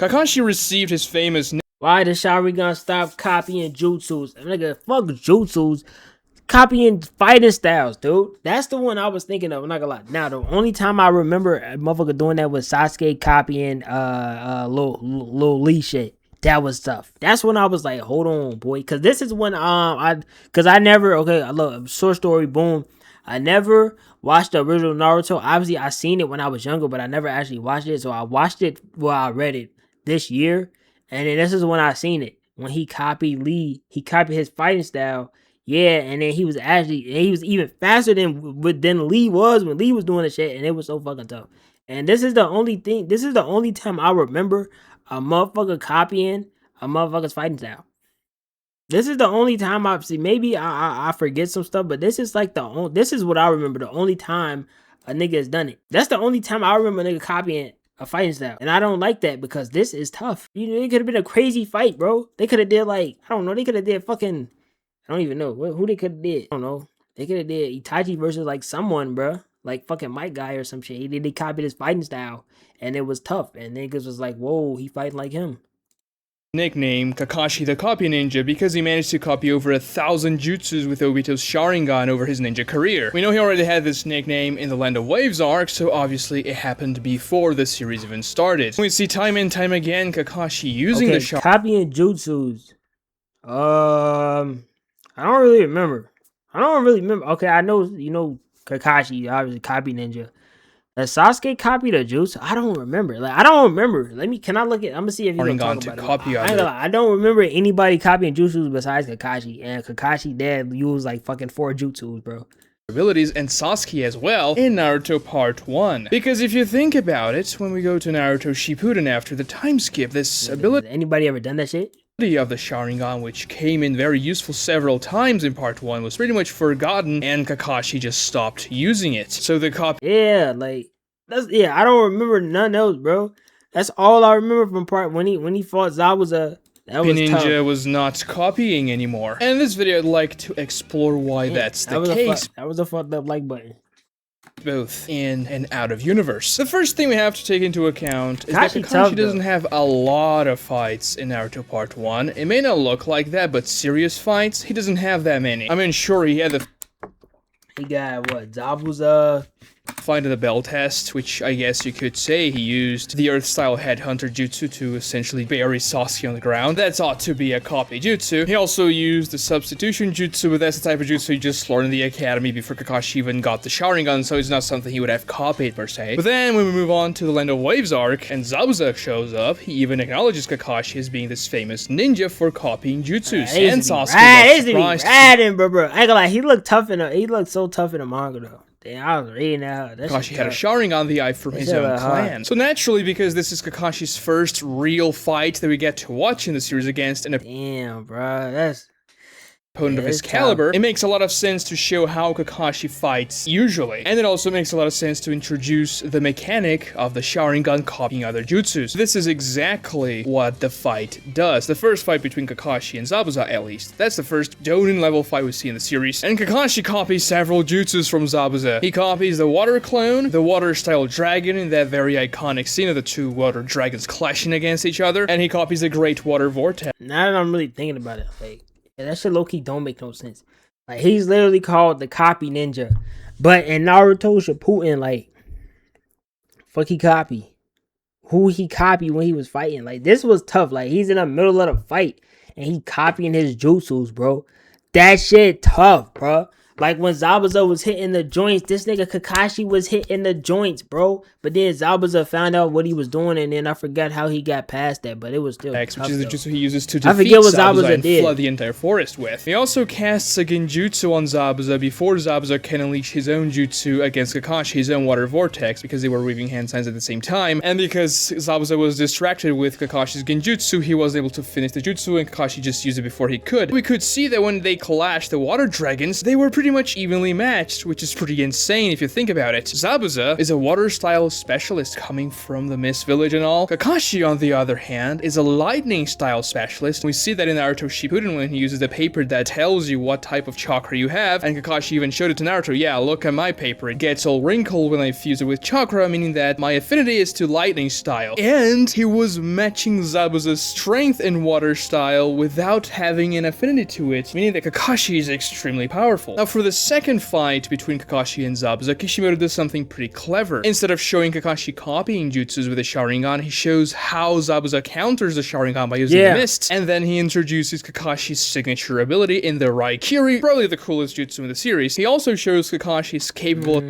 Kakashi received his famous Why the Sharigan stop copying jutsus? Nigga, fuck jutsus. Copying fighting styles, dude. That's the one I was thinking of. I'm not gonna lie. Now, the only time I remember a motherfucker doing that was Sasuke copying Lil Lee shit. That was tough. That's when I was like, hold on, boy. Cause this is when I never, okay, look, short story, boom. I never watched the original Naruto. Obviously, I seen it when I was younger, but I never actually watched it. So I watched it, well, I read it this year. And then this is when I seen it. When he copied Lee, he copied his fighting style. Yeah, and then he was even faster than Lee was when Lee was doing the shit, and it was so fucking tough. And this is the only time I remember a motherfucker copying a motherfucker's fighting style. This is the only time I've seen. Maybe I forget some stuff, but this is like this is what I remember. The only time a nigga has done it. That's the only time I remember a nigga copying a fighting style, and I don't like that because this is tough. You know, it could have been a crazy fight, bro. They could have did like, I don't know. They could have did fucking, I don't even know who they could have did. I don't know. They could have did Itachi versus like someone, bro, like fucking Mike Guy or some shit. They copied his fighting style, and it was tough. And niggas was like, whoa, he fighting like him. nickname Kakashi the Copy Ninja because he managed to copy over 1,000 jutsus with Obito's Sharingan over his ninja career. We know he already had this nickname in the Land of Waves arc, so obviously it happened before the series even started. We see time and time again Kakashi using the Sharingan. Copying jutsus. I don't really remember. Okay, I know, you know, Kakashi obviously copy ninja. Does Sasuke copy the jutsu? I don't remember. Can I look at? I'm gonna see if you can talk about it. I don't remember anybody copying jutsus besides Kakashi. And Kakashi dad used like fucking 4 jutsus, bro. Abilities, and Sasuke as well in Naruto Part 1. Because if you think about it, when we go to Naruto Shippuden after the time skip, this ability... Anybody ever done that shit? Of the Sharingan, which came in very useful several times in Part 1, was pretty much forgotten, and Kakashi just stopped using it. So the copy... Yeah, like... I don't remember none else, bro. That's all I remember from Part when he fought Zabuza. That was Ninja tough. Was not copying anymore. And in this video, I'd like to explore why that's the case. That was a fucked up like button. Both in and out of universe. The first thing we have to take into account is that Kakashi doesn't have a lot of fights in Naruto Part 1. It may not look like that, but serious fights, he doesn't have that many. I mean, sure, he had the... He got, what, Zabuza... Fight in the bell test, which I guess you could say he used the Earth-style headhunter jutsu to essentially bury Sasuke on the ground. That's ought to be a copy jutsu. He also used the substitution jutsu, but that's the type of jutsu you just learned in the academy before Kakashi even got the Sharingan, so it's not something he would have copied per se. But then when we move on to the Land of Waves arc, and Zabuza shows up, he even acknowledges Kakashi as being this famous ninja for copying jutsus. And Sasuke was surprised. Bro. I ain't gonna lie, he looked so tough in the manga though. Damn, I was reading out. Kakashi had a Sharingan the eye from his own clan. So naturally, because this is Kakashi's first real fight that we get to watch in the series against an opponent of his caliber, it makes a lot of sense to show how Kakashi fights usually. And it also makes a lot of sense to introduce the mechanic of the Sharingan copying other jutsus. This is exactly what the fight does. The first fight between Kakashi and Zabuza, at least. That's the first Donin level fight we see in the series. And Kakashi copies several jutsus from Zabuza. He copies the water clone, the water style dragon in that very iconic scene of the 2 water dragons clashing against each other, and he copies the great water vortex. Now that I'm really thinking about it, like, that shit low-key don't make no sense. Like, he's literally called the copy ninja. But in Naruto Shippuden, like, fuck he copy? Who he copied when he was fighting? Like, this was tough. Like, he's in the middle of the fight, and he copying his jutsus, bro. That shit tough, bro. Like, when Zabuza was hitting the joints, this nigga Kakashi was hitting the joints, bro. But then Zabuza found out what he was doing, and then I forgot how he got past that, but it was still X, tough, which is the though. jutsu he uses to defeat Zabuza and did. flood the entire forest with. He also casts a genjutsu on Zabuza before Zabuza can unleash his own jutsu against Kakashi, his own water vortex, because they were weaving hand signs at the same time, and because Zabuza was distracted with Kakashi's genjutsu, he was able to finish the jutsu, and Kakashi just used it before he could. We could see that when they clashed the water dragons, they were pretty pretty much evenly matched, which is pretty insane if you think about it. Zabuza is a water style specialist coming from the Mist Village and all. Kakashi, on the other hand, is a lightning style specialist. We see that in Naruto Shippuden when he uses the paper that tells you what type of chakra you have, and Kakashi even showed it to Naruto. Yeah, look at my paper. It gets all wrinkled when I fuse it with chakra, meaning that my affinity is to lightning style. And he was matching Zabuza's strength in water style without having an affinity to it, meaning that Kakashi is extremely powerful. Now for the second fight between Kakashi and Zabuza, Kishimoto does something pretty clever. Instead of showing Kakashi copying jutsus with a Sharingan, he shows how Zabuza counters the Sharingan by using mist, and then he introduces Kakashi's signature ability in the Raikiri, probably the coolest jutsu in the series. He also shows Kakashi is capable of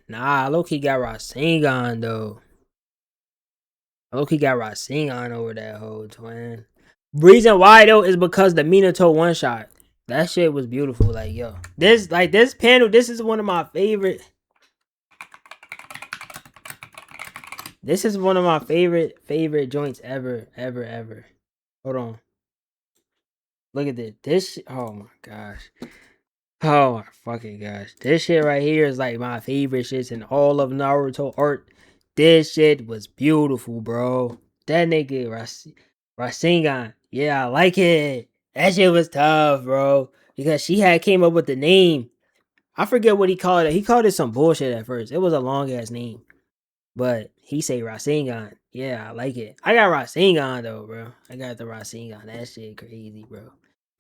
Nah, Loki got Rasengan though. Loki got Rasengan over that whole twin. Reason why though is because the Minato one shot. That shit was beautiful. Like, yo, this panel, this is one of my favorite. This is one of my favorite joints ever. Hold on. Look at this. Oh my gosh. Oh my fucking gosh. This shit right here is like my favorite shits in all of Naruto art. This shit was beautiful, bro. That nigga Rasengan. Yeah, I like it. That shit was tough, bro. Because she had came up with the name. I forget what he called it. He called it some bullshit at first. It was a long ass name. But he say Rasengan. Yeah, I like it. I got Rasengan though, bro. I got the Rasengan. That shit crazy, bro.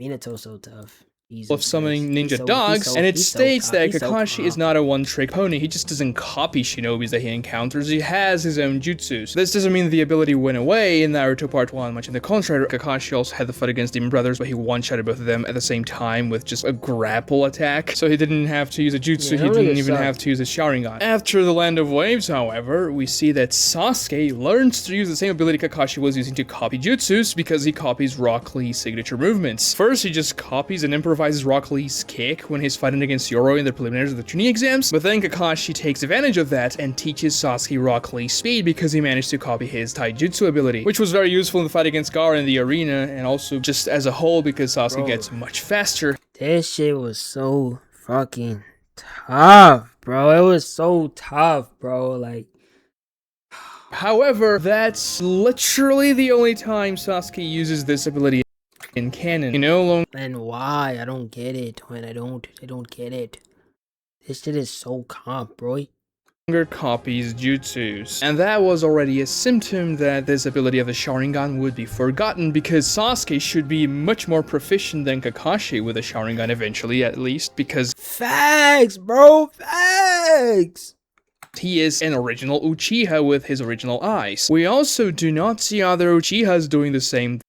Minato so tough. of summoning ninja dogs, and it states that Kakashi is not a one-trick pony. He just doesn't copy shinobis that he encounters. He has his own jutsus. This doesn't mean the ability went away in Naruto Part 1, much in the contrary. Kakashi also had the fight against Demon Brothers, but he one-shotted both of them at the same time with just a grapple attack. So he didn't have to use a jutsu, he didn't even have to use a Sharingan. After the Land of Waves, however, we see that Sasuke learns to use the same ability Kakashi was using to copy jutsus because he copies Rock Lee's signature movements. First, he just copies and improvises Rock Lee's kick when he's fighting against Yoro in the preliminaries of the Chunin exams, but then Kakashi takes advantage of that and teaches Sasuke Rock Lee's speed because he managed to copy his taijutsu ability, which was very useful in the fight against Gaara in the arena, and also just as a whole because Sasuke gets much faster. This shit was so fucking tough, bro. It was so tough, bro. Like, however, that's literally the only time Sasuke uses this ability in canon. You know, and why? I don't get it, when I don't get it. This shit is so comp, bro. Longer copies jutsus, and that was already a symptom that this ability of the Sharingan would be forgotten because Sasuke should be much more proficient than Kakashi with the Sharingan eventually, at least, because facts, bro, facts. He is an original Uchiha with his original eyes. We also do not see other Uchihas doing the same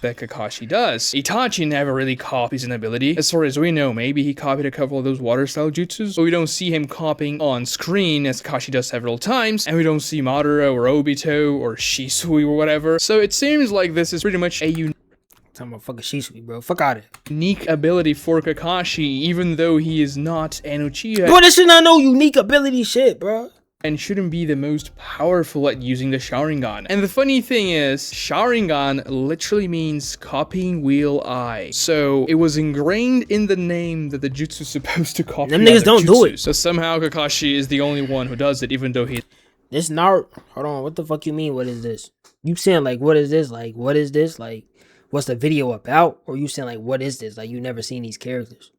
that Kakashi does. Itachi never really copies an ability. As far as we know, maybe he copied a couple of those water style jutsus, but we don't see him copying on screen as Kakashi does several times, and we don't see Madara or Obito or Shisui or whatever. So it seems like this is pretty much a talking about fucking Shisui, bro. Fuck out of it. Unique ability for Kakashi, even though he is not an Uchiha. Bro, this is not no unique ability shit, bro. And shouldn't be the most powerful at using the Sharingan. And the funny thing is, Sharingan literally means copying wheel eye. So it was ingrained in the name that the jutsu is supposed to copy. Them niggas don't do it. So somehow Kakashi is the only one who does it, even though he... This Naruto... Hold on, what the fuck you mean, what is this? You saying like, what is this? Like, what is this? Like, what's the video about? Or you saying like, what is this? Like, you never seen these characters.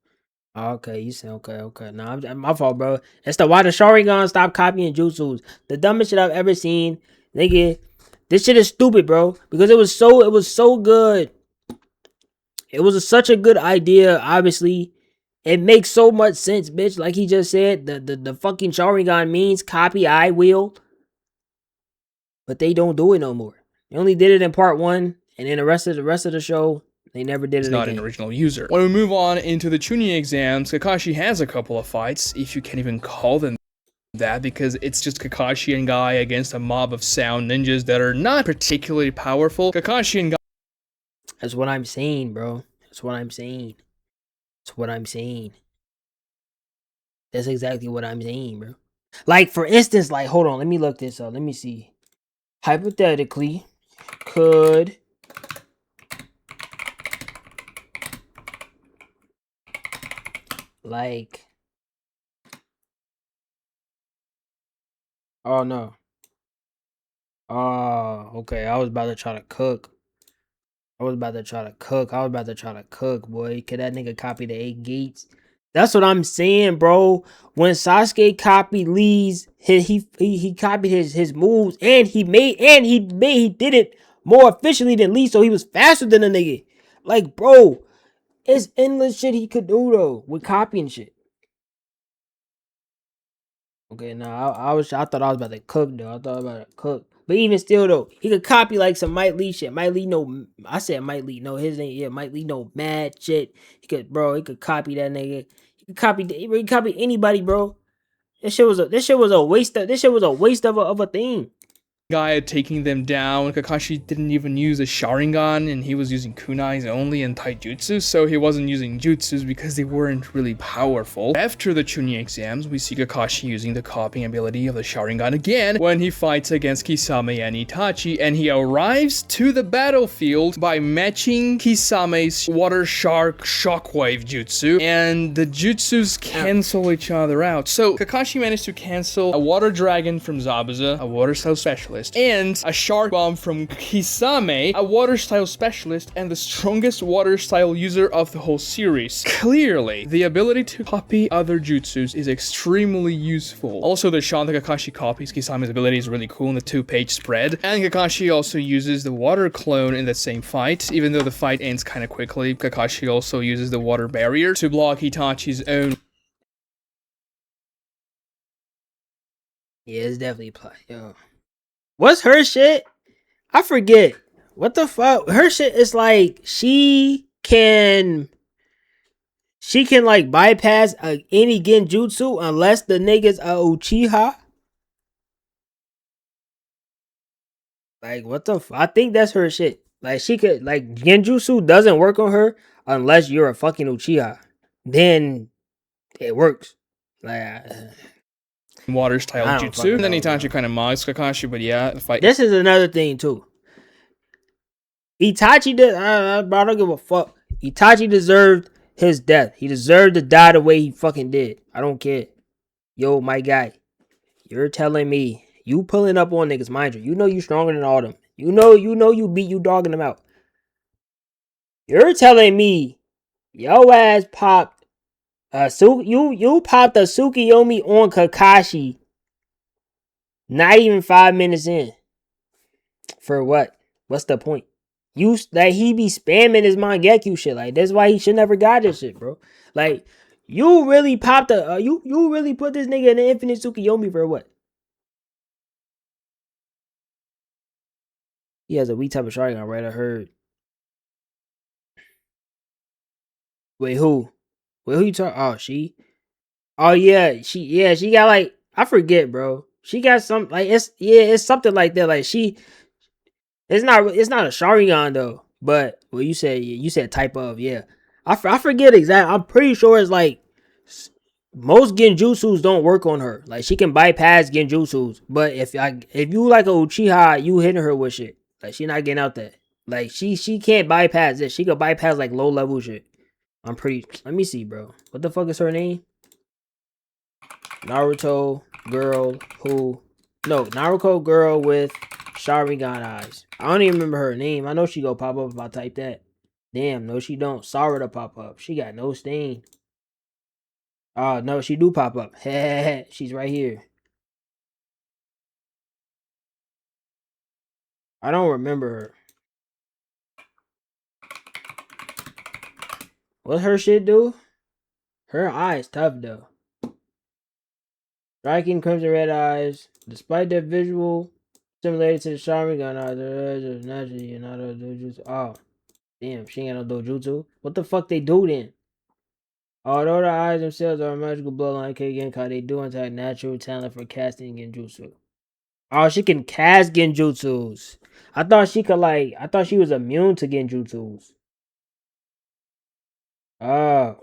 Okay, you say okay. Nah, my fault, bro. It's the why the Sharigan stop copying jutsus. The dumbest shit I've ever seen, nigga. This shit is stupid, bro. Because it was so good. It was such a good idea. Obviously, it makes so much sense, bitch. Like he just said, the fucking Sharigan means copy eye wheel, but they don't do it no more. They only did it in part 1, and then the rest of the show. They never did it again. Not an original user. When we move on into the Chunin exams, Kakashi has a couple of fights, if you can even call them that, because it's just Kakashi and Guy against a mob of sound ninjas that are not particularly powerful. Kakashi and Guy... That's what I'm saying, bro. That's what I'm saying. That's what I'm saying. That's exactly what I'm saying, bro. Like, for instance, like, hold on, let me look this up. Let me see. Hypothetically, could Like, oh no. Oh, okay. I was about to try to cook. I was about to try to cook. I was about to try to cook, boy. Could that nigga copy the 8 gates? That's what I'm saying, bro. When Sasuke copied Lee's, he copied his moves, and he did it more efficiently than Lee, so he was faster than the nigga. Like, bro, it's endless shit he could do though with copying shit. Okay, now I thought I was about to cook though. I thought I was about to cook. But even still though, he could copy like some Mike Lee shit. Mike Lee know I said Mike Lee. No, his name, yeah, Mike Lee know mad shit. He could copy that nigga. He could copy anybody, bro. This shit was a waste of a thing. Guy taking them down. Kakashi didn't even use a Sharingan, and he was using kunais only and taijutsu, so he wasn't using jutsus because they weren't really powerful. After the Chunin exams, we see Kakashi using the copying ability of the Sharingan again when he fights against Kisame and Itachi, and he arrives to the battlefield by matching Kisame's water shark shockwave jutsu, and the jutsus cancel each other out. So Kakashi managed to cancel a water dragon from Zabuza, a water style specialist, and a shark bomb from Kisame, a water style specialist and the strongest water style user of the whole series. Clearly, the ability to copy other jutsus is extremely useful. Also, the shot that Kakashi copies Kisame's ability is really cool in the 2-page spread, and Kakashi also uses the water clone in the same fight. Even though the fight ends kind of quickly, Kakashi also uses the water barrier to block Itachi's own. Yeah, it's definitely plot. Yo, what's her shit? I forget. What the fuck? Her shit is like she can like bypass any genjutsu unless the nigga's a Uchiha. Like what the I think that's her shit. Like she could like genjutsu doesn't work on her unless you're a fucking Uchiha. Then it works. Like Water style I don't jutsu, fucking and then know, Itachi bro. kind of mocks Kakashi, but yeah, the fight. This is another thing too. Itachi did. I don't give a fuck. Itachi deserved his death. He deserved to die the way he fucking did. I don't care. Yo, my guy, you're telling me you pulling up on niggas, mind you. You know you stronger than all them. You know you beat you dogging them out. You're telling me yo ass popped you popped a Tsukiyomi on Kakashi not even 5 minutes in. For what? What's the point? You like he be spamming his Mangekyo shit. Like that's why he should never got this shit, bro. Like you really popped a you really put this nigga in the infinite Tsukiyomi for what? He has a weak type of Sharigan, right? I heard. Wait, who? Wait, who you talking? Oh, she. Oh she got like I forget, bro. She got some like it's something like that. Like it's not a Sharingan though. But well, you said type of yeah. I forget exactly. I'm pretty sure it's like most genjutsus don't work on her. Like she can bypass genjutsus, but if you like a Uchiha, you hitting her with shit. Like she not getting out there. Like she can't bypass this. She could bypass like low level shit. I'm pretty. Let me see, bro. What the fuck is her name? Naruto girl who? No, Naruto girl with Sharingan eyes. I don't even remember her name. I know she go pop up if I type that. Damn, no, she don't. Sarada pop up. She got no stain. Oh no, she do pop up. She's right here. I don't remember her. What her shit do? Her eyes tough though. Striking crimson red eyes. Despite their visual similarity to the Sharingan eyes, naturally you're not a dojutsu. Oh, damn, she ain't got no dojutsu. What the fuck they do then? Although the eyes themselves are a magical bloodline Genkai, they do have natural talent for casting genjutsu. Oh, she can cast genjutsus. I thought she was immune to genjutsus. Oh,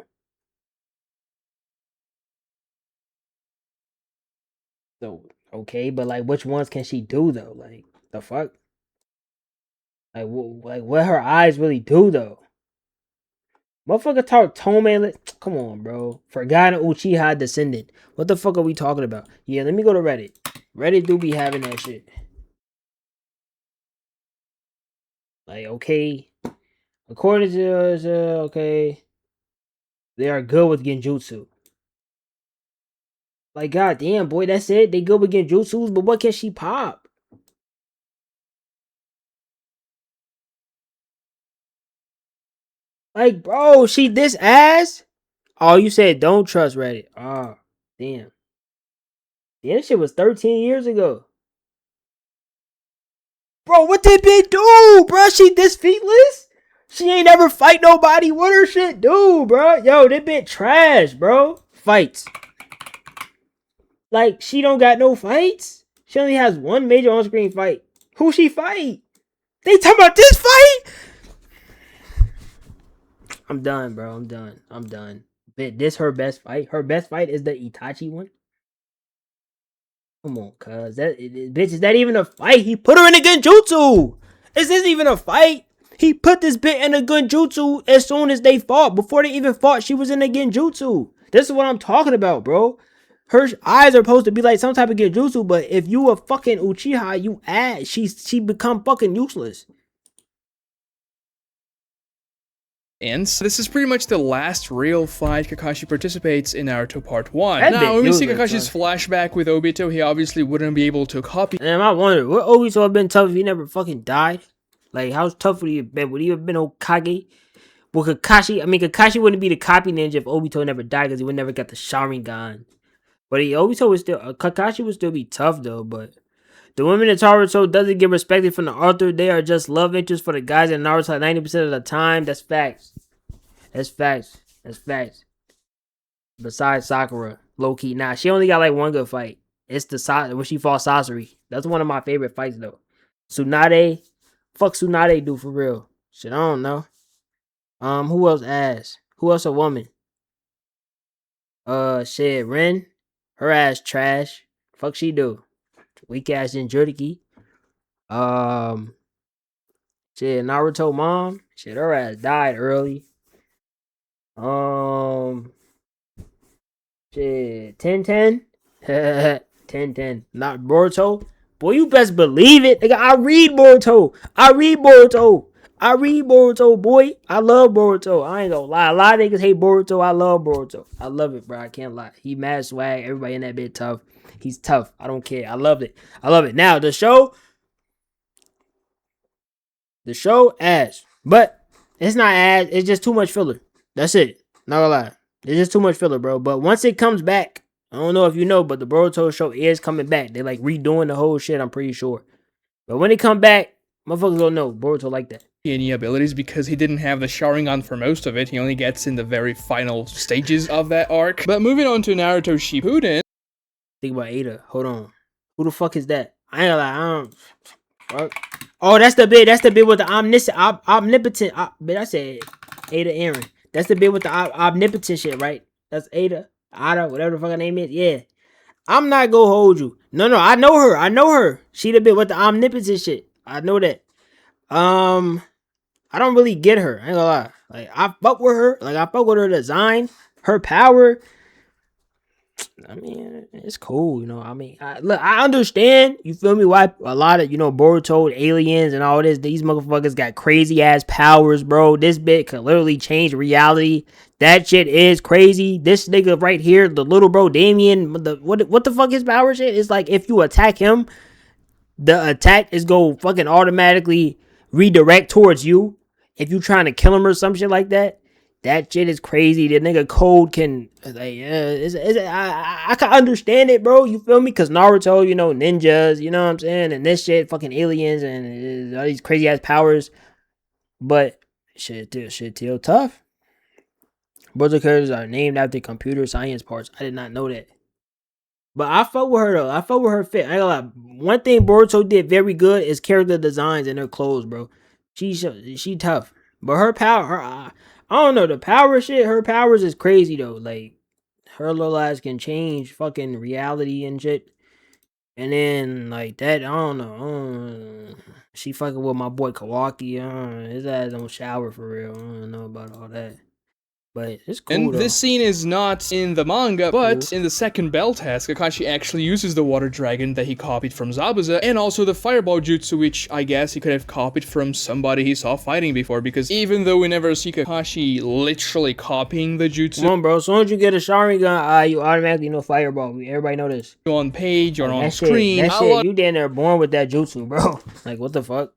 so okay, but like, which ones can she do though? Like, the fuck? Like, what her eyes really do though? Motherfucker talk Tome. Come on, bro. Forgotten Uchiha descendant. What the fuck are we talking about? Yeah, let me go to Reddit. Reddit do be having that shit. Like, okay. According to okay. They are good with Genjutsu. Like, goddamn, boy, that's it. They good with Genjutsus, but what can she pop? Like, bro, she this ass? Oh, you said don't trust Reddit. Oh, damn. Yeah, that shit was 13 years ago. Bro, what did bitch do, bro? She this feetless? She ain't ever fight nobody. What her shit do, bro? Yo, that bitch trash, bro. Fights. Like, she don't got no fights? She only has one major on-screen fight. Who she fight? They talking about this fight? I'm done, bro. I'm done. Bitch, this her best fight. Her best fight is the Itachi one. Come on, cuz. Bitch, is that even a fight? He put her in a genjutsu. Is this even a fight? He put this bitch in a genjutsu as soon as they fought. Before they even fought, she was in a genjutsu. This is what I'm talking about, bro. Her eyes are supposed to be like some type of genjutsu, but if you a fucking Uchiha, you add she become fucking useless. ends. This is pretty much the last real fight Kakashi participates in Naruto Part 1. That Now, bit when we see useless, Kakashi's flashback with Obito, he obviously wouldn't be able to copy And I wonder, would Obito have been tough if he never fucking died? Like, how tough would he have been? Would he have been Hokage? Well, Kakashi wouldn't be the copy ninja if Obito never died because he would never get the Sharingan. But Obito would still, Kakashi would still be tough though. But the women in Naruto doesn't get respected from the author. They are just love interests for the guys in Naruto 90% of the time. That's facts. That's facts. That's facts. Besides Sakura, low key. Nah, she only got like one good fight. It's the when she fought Sasori. That's one of my favorite fights though. Tsunade, fuck Tsunade do for real. Shit, I don't know. Who else ass? Who else a woman? Shit, Ren. Her ass trash. Fuck she do. Weak ass Jinchuriki. Um, shit, Naruto mom. Shit, her ass died early. Um, shit, 10-10. 10-10. Not Boruto. Boy, you best believe it. Nigga, I read Boruto. I read Boruto, boy. I love Boruto. I ain't gonna lie. A lot of niggas hate Boruto. I love Boruto. I love it, bro. I can't lie. He mad swag. Everybody in that bit tough. He's tough. I don't care. I love it. I love it. Now, the show ass. But it's not ass. It's just too much filler. That's it. Not gonna lie. It's just too much filler, bro. But once it comes back, I don't know if you know, but the Boruto show is coming back. They like redoing the whole shit, I'm pretty sure. But when it come back, motherfuckers don't know Boruto like that. any abilities because he didn't have the Sharingan for most of it. He only gets in the very final stages of that arc. But moving on to Naruto Shippuden. Think about Ada. Hold on. Who the fuck is that? I ain't like, I don't. Fuck. Oh, that's the bit. That's the bit with the omnipotent. But I said Ada Aaron. That's the bit with the omnipotent shit, right? That's Ada. Whatever the fuck her name is. Yeah. I'm not gonna hold you. No, I know her. She the bit with the omnipotent shit. I know that. I don't really get her. I ain't gonna lie. Like, I fuck with her. Like, I fuck with her design, her power. I mean, it's cool, you know. I mean, I understand, you feel me, why a lot of, Boruto, aliens, and all this, these motherfuckers got crazy ass powers, bro. This bit could literally change reality. That shit is crazy. This nigga right here, the little bro, Damien, what the fuck his power shit? It's like, if you attack him, the attack is go fucking automatically redirect towards you. If you trying to kill him or some shit like that. That shit is crazy. The nigga code can I can understand it, bro. You feel me? Cause Naruto, ninjas, you know what I'm saying, and this shit, fucking aliens, and all these crazy ass powers. But shit still tough. Berserkers are named after computer science parts. I did not know that. But I fuck with her though. I fuck with her fit. I ain't gonna lie. One thing Boruto did very good is character designs and her clothes, bro. She tough. But her power, I don't know, the power shit. Her powers is crazy though. Like, her little ass can change fucking reality and shit. And then like that, I don't know. She fucking with my boy Kawaki. His ass don't shower for real. I don't know about all that. But it's cool, And though. this scene is not in the manga, but in the second bell test, Kakashi actually uses the water dragon that he copied from Zabuza, and also the fireball jutsu, which I guess he could have copied from somebody he saw fighting before, because even though we never see Kakashi literally copying the jutsu Come on, bro. As soon as you get a Sharigan, you automatically know fireball. Everybody know this. on page or Like, on that screen, shit, you damn near born with that jutsu, bro. Like, what the fuck?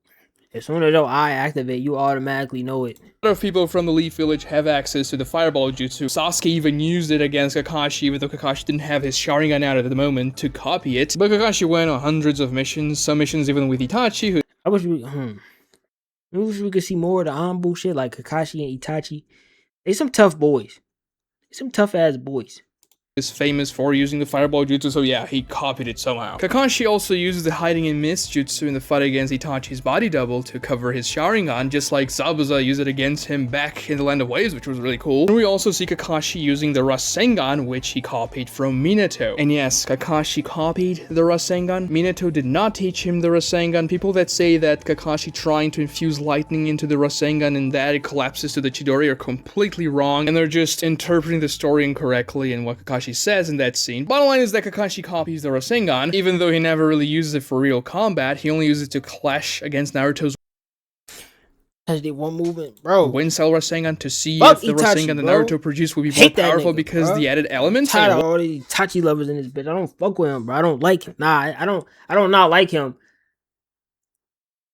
As soon as your eye activate, you automatically know it. a lot of people from the Leaf Village have access to the fireball jutsu. Sasuke even used it against Kakashi, even though Kakashi didn't have his Sharingan out at the moment to copy it. But Kakashi went on hundreds of missions, some missions even with Itachi, who I wish we could see more of the Anbu shit, like Kakashi and Itachi. They some tough boys. They some tough ass boys. is famous for using the fireball jutsu, so yeah, he copied it somehow. Kakashi also uses the hiding and miss jutsu in the fight against Itachi's body double to cover his Sharingan, just like Zabuza used it against him back in the Land of Waves, which was really cool. And we also see Kakashi using the Rasengan, which he copied from Minato. And yes, Kakashi copied the Rasengan. Minato did not teach him the Rasengan. People that say that Kakashi trying to infuse lightning into the Rasengan and that it collapses to the Chidori are completely wrong, and they're just interpreting the story incorrectly and what Kakashi says in that scene. Bottom line is that Kakashi copies the Rasengan, even though he never really uses it for real combat. He only uses it to clash against Naruto's Has they one movement, bro. Wind Cell Rasengan to see Fuck if the Itachi, Rasengan that bro. Naruto produced would be more Hate that powerful nigga, because bro. the added elements. Tired of all these Itachi lovers in this bitch. I don't fuck with him, bro. I don't like him. Nah, I don't not like him.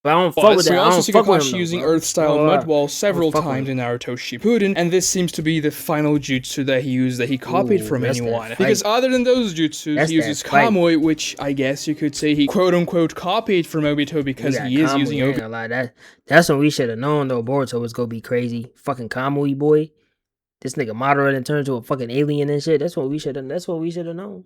But I don't fuck with that. We I also don't see fuck with Kakashi him, using bro. Earth-style mud wall several fuck with times him. in Naruto Shippuden, and this seems to be the final jutsu that he used that he copied Ooh, from that's that anyone. fight. Because other than those jutsus, That's he uses that fight. Kamui, which I guess you could say he quote-unquote copied from Obito because he is using Kamui, Obito. that's when we should have known though. Boruto was gonna be crazy. Fucking Kamui boy. This nigga Madara and turned into a fucking alien and shit. That's what we should have known.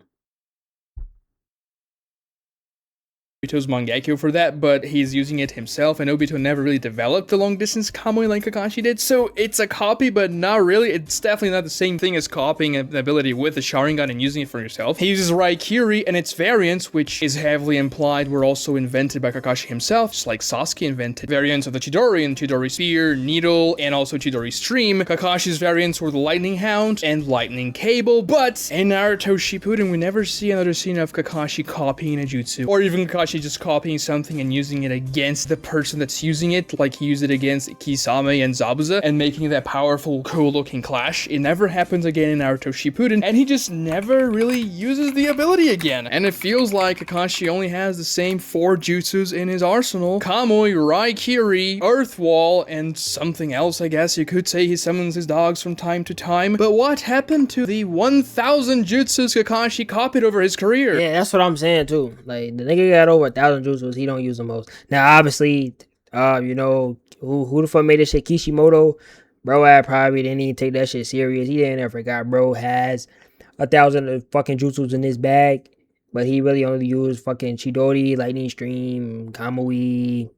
Obito's Mangekyo for that, but he's using it himself, and Obito never really developed the long-distance Kamui like Kakashi did, so it's a copy, but not really. It's definitely not the same thing as copying an ability with the Sharingan and using it for yourself. He uses Raikiri and its variants, which is heavily implied were also invented by Kakashi himself, just like Sasuke invented variants of the Chidori and Chidori Spear, Needle, and also Chidori Stream. Kakashi's variants were the Lightning Hound and Lightning Cable, but in Naruto Shippuden, we never see another scene of Kakashi copying a jutsu, or even Kakashi just copying something and using it against the person that's using it, like he used it against Kisame and Zabuza, and making that powerful, cool-looking clash. It never happens again in Naruto Shippuden, and he just never really uses the ability again. And it feels like Kakashi only has the same 4 jutsus in his arsenal: Kamui, Raikiri, Earth Wall, and something else, I guess you could say. He summons his dogs from time to time. But what happened to the 1,000 jutsus Kakashi copied over his career? Yeah, that's what I'm saying too. Like the nigga got over 1,000 jutsus, he don't use the most. Now, obviously, you know who the fuck made this shit? Kishimoto, bro. I probably didn't even take that shit serious. He didn't ever forgot. Bro has 1,000 fucking jutsus in his bag, but he really only used fucking Chidori, Lightning Stream, Kamui,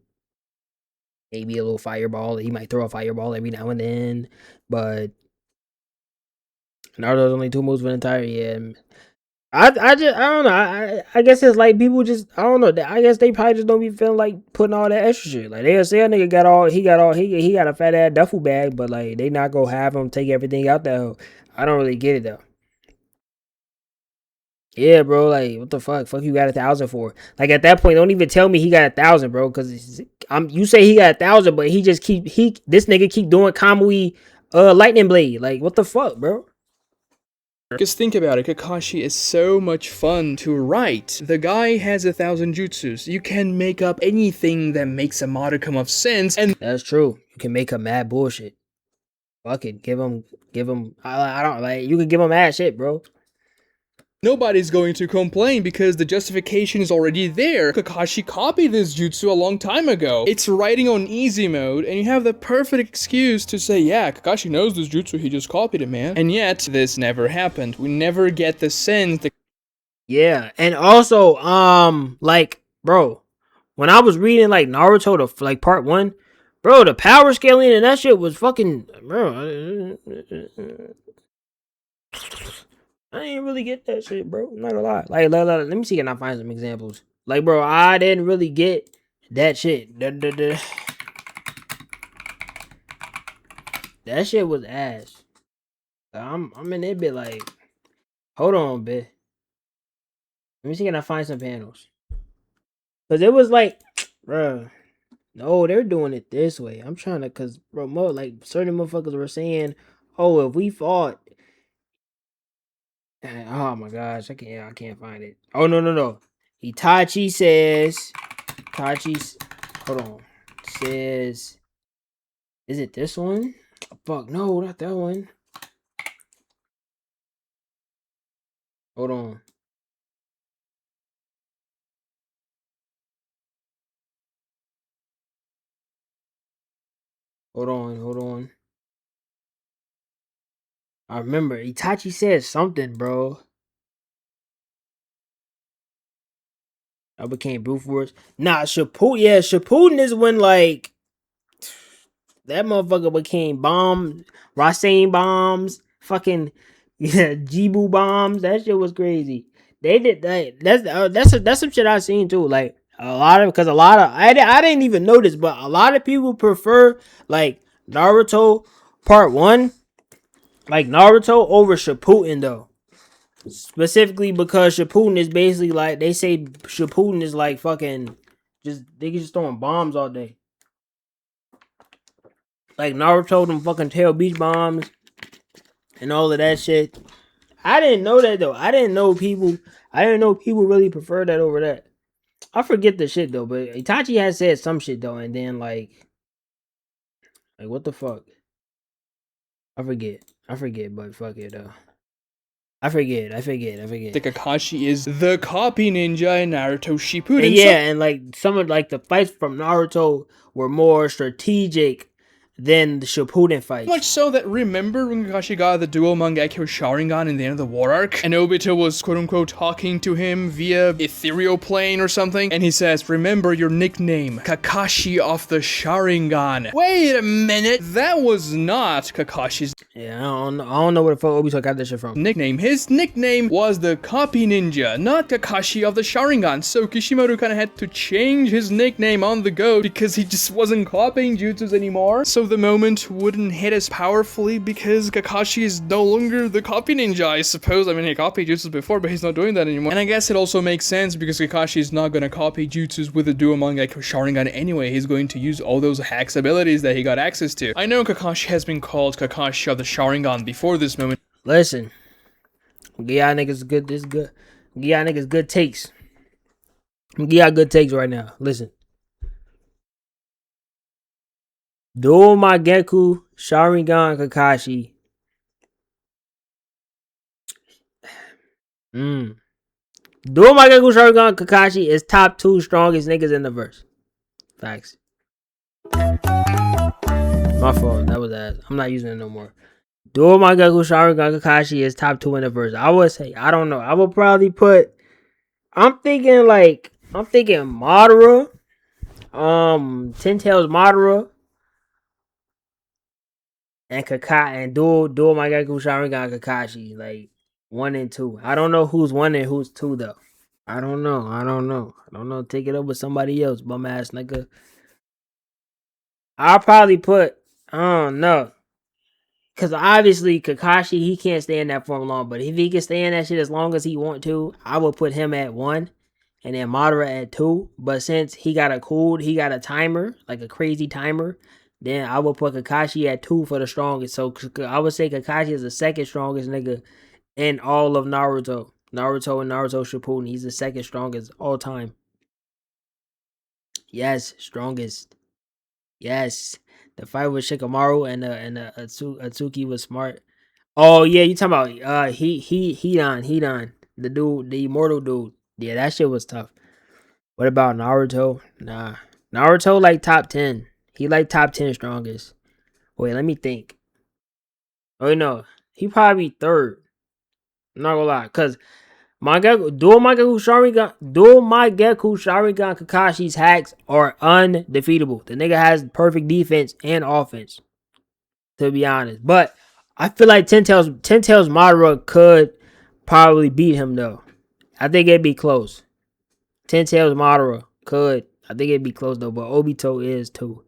maybe a little fireball. He might throw a fireball every now and then, but Naruto's only 2 moves for the entire year. I don't know. I guess it's like people just, I don't know. I guess they probably just don't be feeling like putting all that extra shit. Like they'll say a nigga he got a fat ass duffel bag, but like they not gonna have him take everything out there. I don't really get it though. Yeah, bro. Like what the fuck? Fuck you got 1,000 for? Like at that point, don't even tell me he got 1,000, bro. Cause you say he got 1,000, but this nigga keep doing Kamui lightning blade. Like what the fuck, bro? Because think about it, Kakashi is so much fun to write. The guy has 1,000 jutsus. You can make up anything that makes a modicum of sense, and that's true. You can make up mad bullshit. Fuck it, give him. I don't like. You can give him mad shit, bro. nobody's going to complain because the justification is already there. Kakashi copied this jutsu a long time ago. It's writing on easy mode, and you have the perfect excuse to say, yeah, Kakashi knows this jutsu, he just copied it, man. And yet, this never happened. We never get the sense that... Yeah, and also, like, bro, when I was reading, like, Naruto, like, part 1, bro, the power scaling and that shit was fucking, bro, I didn't really get that shit, bro. I'm not gonna lie. Like, let me see, can I find some examples? Like, bro, I didn't really get that shit. That shit was ass. I'm in that bit like, hold on, bit. Let me see, can I find some panels? Cause it was like, bruh, no, they're doing it this way. I'm trying to, cause bro, like certain motherfuckers were saying, oh, if we fought, oh my gosh, I can't find it. Oh no. Itachi says, Itachi's, hold on, says, is it this one? Fuck, no, not that one. Hold on. Hold on. I remember Itachi said something, bro. I became brute force. Nah, Shippuden. Yeah, Shippuden is when like that motherfucker became Rasen bombs, fucking Jibu bombs. That shit was crazy. They did that. That's some shit I seen too. Like because a lot of I didn't even notice, but a lot of people prefer like Naruto Part 1, like Naruto over Shippuden though. Specifically because Shippuden is basically like they say Shippuden is like fucking they just throwing bombs all day. Like Naruto them fucking tail beach bombs and all of that shit. I didn't know that though. I didn't know people really prefer that over that. I forget the shit though, but Itachi has said some shit though, and then like what the fuck? I forget, but fuck it though. I forget. The Kakashi is the copy ninja in Naruto Shippuden. And yeah, and like some of like the fights from Naruto were more strategic than the Shippuden fights. Much so that remember when Kakashi got the dual Mangekyo Sharingan in the end of the war arc, and Obito was quote-unquote talking to him via ethereal plane or something, and he says, remember your nickname, Kakashi of the Sharingan. Wait a minute, that was not Kakashi's Yeah, I don't know where the fuck Obito got that shit from. nickname. His nickname was the Copy Ninja, not Kakashi of the Sharingan, so Kishimoto kinda had to change his nickname on the go because he just wasn't copying jutsus anymore, so the moment wouldn't hit as powerfully because Kakashi is no longer the Copy Ninja, I suppose. I mean, he copied jutsus before, but he's not doing that anymore. And I guess it also makes sense because Kakashi is not gonna copy jutsus with the dual Mangekyo Sharingan anyway. He's going to use all those hacks abilities that he got access to. I know Kakashi has been called Kakashi of the Sharingan before this moment. Listen, give y'all niggas good. This good. Give y'all niggas good takes. Give y'all good takes right now. Listen. Dual Mageku Sharingan Kakashi. Dual Mageku Sharingan Kakashi is top 2 strongest niggas in the verse. Facts. My fault. That was ass. I'm not using it no more. Dual Mageku Sharigan Kakashi is top 2 in the verse. I would say, I don't know. I would probably put. I'm thinking Madara. Ten Tails Madara. And Kakashi and Dual Mageku Sharigan Kakashi. Like 1 and 2. I don't know who's 1 and who's 2 though. I don't know. Take it up with somebody else, bum ass nigga. I'll probably put. I don't know. Cause obviously Kakashi, he can't stay in that form long. But if he can stay in that shit as long as he want to, I would put him at 1 and then Madara at 2. But since he got a timer, like a crazy timer, then I would put Kakashi at 2 for the strongest. So I would say Kakashi is the second strongest nigga in all of Naruto. Naruto and Naruto Shippuden. He's the second strongest all time. Yes, strongest. Yes. The fight with Shikamaru and Atsuki was smart. Oh yeah, you talking about Hidan, the dude, the immortal dude. Yeah, that shit was tough. What about Naruto? Nah, Naruto like top 10. He like top 10 strongest. Wait, let me think. Oh no, he probably third. I'm not gonna lie, cause Dual Mageku Sharingan Kakashi's hacks are undefeatable. The nigga has perfect defense and offense, to be honest. But I feel like Ten Tails Madara could probably beat him though. I think it'd be close. Ten Tails Madara could. I think it'd be close though, but Obito is too.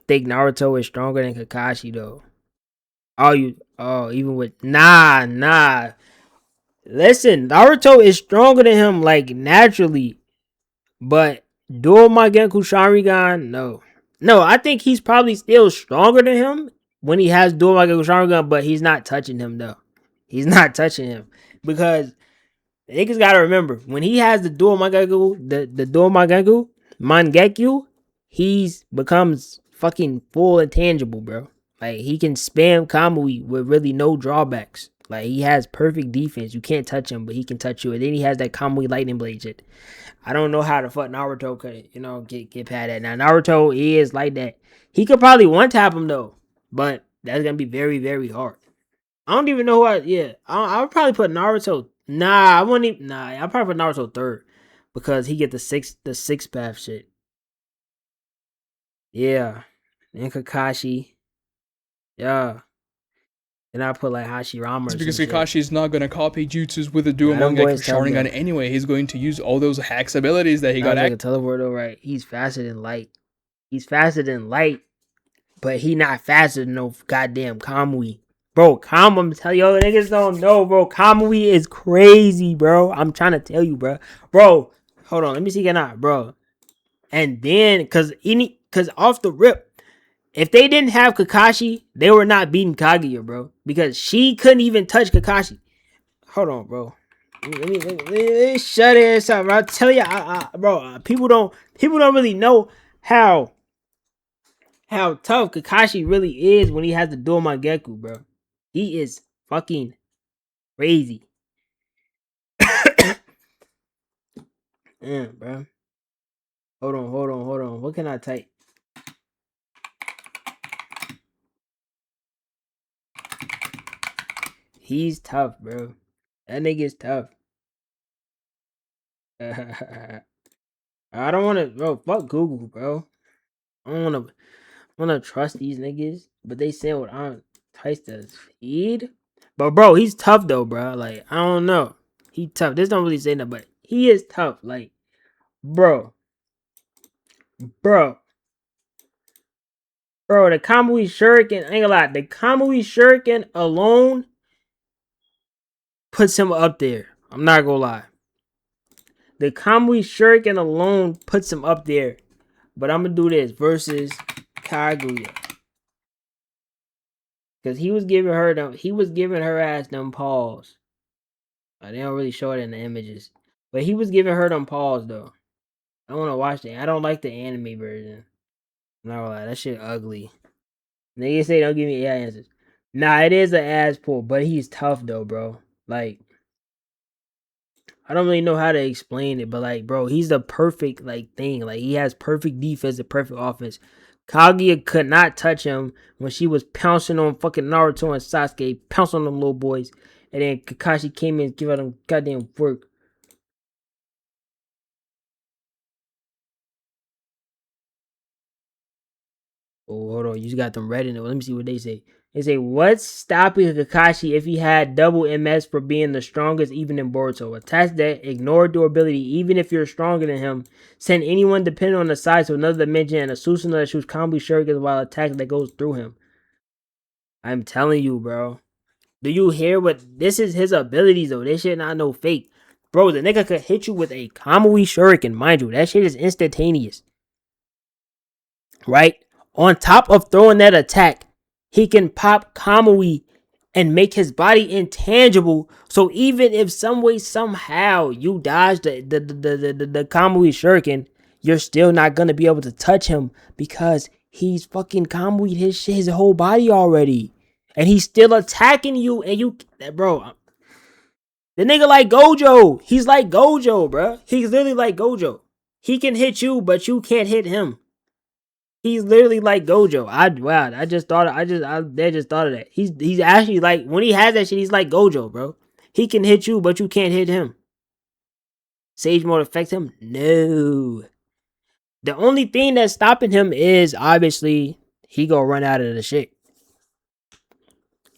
I think Naruto is stronger than Kakashi though. even with nah. Listen, Naruto is stronger than him, like naturally, but dual Magenku Sharingan, no. I think he's probably still stronger than him when he has dual Magenku Sharingan, but he's not touching him though. He's not touching him because niggas gotta remember when he has the dual Magenku, the dual Mangekyo, he's becomes fucking full and tangible, bro. Like he can spam Kamui with really no drawbacks. Like he has perfect defense. You can't touch him, but he can touch you. And then he has that Kamui lightning blade shit. I don't know how the fuck Naruto could, get past that. Now Naruto is like that. He could probably one tap him though, but that's gonna be very, very hard. I don't even know who I would probably put Naruto. Nah, I wouldn't even. Nah, I'll probably put Naruto third because he get the six path shit. Yeah, and Kakashi. Yeah, and I put like Hashirama It's or because some shit. Kakashi is not gonna copy jutsus with the dual them Mangekyou boys tell Sharingan me. anyway. He's going to use all those hacks abilities that he got. Like a teleport though, right? He's faster than light. But he not faster than no goddamn Kamui. Bro, I'm telling y'all niggas don't know, bro. Kamui is crazy, bro. I'm trying to tell you, bro. Bro, hold on. Let me see again now, bro. And then, cause off the rip, if they didn't have Kakashi, they were not beating Kaguya, bro. Because she couldn't even touch Kakashi. Hold on, bro. Let me shut it up, bro. I tell you, bro, people don't really know how tough Kakashi really is when he has the dual Mangekyou, bro. He is fucking crazy. Damn, bro. Hold on. What can I type? He's tough, bro. That nigga's tough. I don't want to, bro. Fuck Google, bro. I don't want to trust these niggas, but they say what I'm typed as feed. But bro, he's tough though, bro. Like I don't know, he tough. This don't really say that, but he is tough. Like, bro, the Kamui Shuriken, I ain't gonna lie, the Kamui Shuriken alone puts him up there. I'm not gonna lie. The Kamui Shuriken alone puts him up there. But I'm gonna do this versus Kaguya. Cause he was giving her ass them paws. They don't really show it in the images. But he was giving her them paws though. I wanna watch that. I don't like the anime version. I'm not gonna lie, that shit ugly. Niggas say don't give me AI answers. Nah, it is an ass pull, but he's tough though, bro. Like, I don't really know how to explain it, but like, bro, he's the perfect like thing. Like, he has perfect defense and perfect offense. Kaguya could not touch him when she was pouncing on fucking Naruto and Sasuke, pouncing on them little boys, and then Kakashi came in and gave them goddamn work. Oh, hold on. You just got them red in it. Let me see what they say. They say, what's stopping Kakashi if he had double MS for being the strongest even in Boruto? Attach that, ignore durability even if you're stronger than him. Send anyone depending on the size to another dimension and a Susanoo that shoots combo shurikens while attacking that goes through him. I'm telling you, bro. Do you hear what? This is his abilities, though. This shit not no fake. Bro, the nigga could hit you with a Kamui Shuriken. Mind you, that shit is instantaneous. Right? On top of throwing that attack, he can pop Kamui and make his body intangible. So even if some way, somehow you dodge the Kamui Shuriken, you're still not gonna be able to touch him because he's fucking Kamui his whole body already. And he's still attacking you, and you, bro. The nigga like Gojo. He's like Gojo, bro. He's literally like Gojo. He can hit you, but you can't hit him. He's literally like Gojo. I just thought of that. He's actually like, when he has that shit, he's like Gojo, bro. He can hit you, but you can't hit him. Sage mode affects him? No. The only thing that's stopping him is obviously he gonna run out of the shit.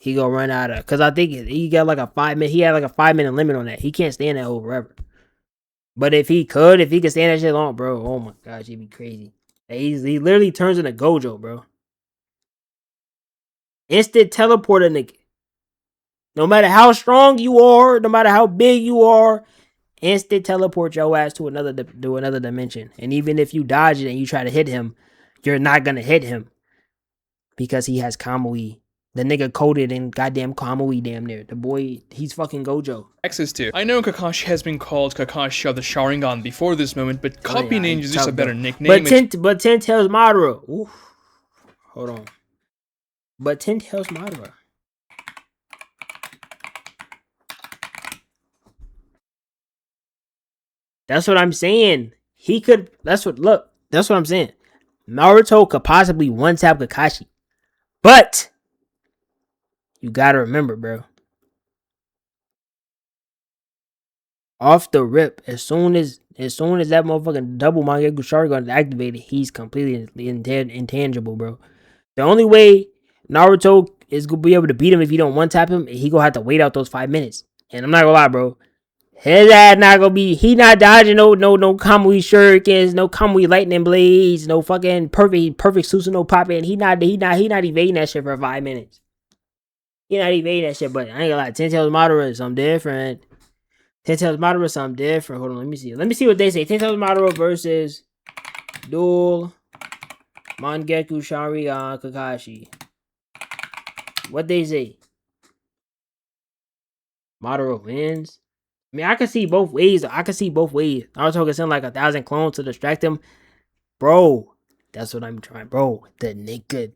He gonna run out of, cause I think he got like a 5 minute. He had like a 5 minute limit on that. He can't stand that over forever. But if he could stand that shit long, bro, oh my gosh, he'd be crazy. He literally turns into Gojo, bro. Instant teleport a nigga. No matter how strong you are, no matter how big you are, instant teleport your ass to another dimension. And even if you dodge it and you try to hit him, you're not gonna hit him because he has Kamui. The nigga coded in goddamn Kamui damn near. The boy, he's fucking Gojo. Access to. I know Kakashi has been called Kakashi of the Sharingan before this moment, but Copy Ninja is just a better nickname. But Ten Tails Madara. Oof. Hold on. But Ten Tails Madara. That's what I'm saying. He could. That's what I'm saying. Naruto could possibly one tap Kakashi. But you gotta remember, bro. Off the rip, as soon as that motherfucking double Mangekyou Sharingan is activated, he's completely intangible, bro. The only way Naruto is gonna be able to beat him if you don't one tap him, he gonna have to wait out those 5 minutes. And I'm not gonna lie, bro. His ass not gonna be. He not dodging no Kamui Shurikens, no Kamui lightning blades, no fucking perfect Susanoo pop in. He not evading that shit for 5 minutes. He not evading that shit. But I ain't gonna lie, Ten Tails Madara is something different. Ten Tails Madara is something different. Hold on, let me see. Let me see what they say. Ten Tails Madara versus Dual Mangekyou Sharingan Kakashi. What they say? Madara wins. I mean, I can see both ways. Naruto can send like 1,000 clones to distract him. Bro, that's what I'm trying. Bro, the nigga.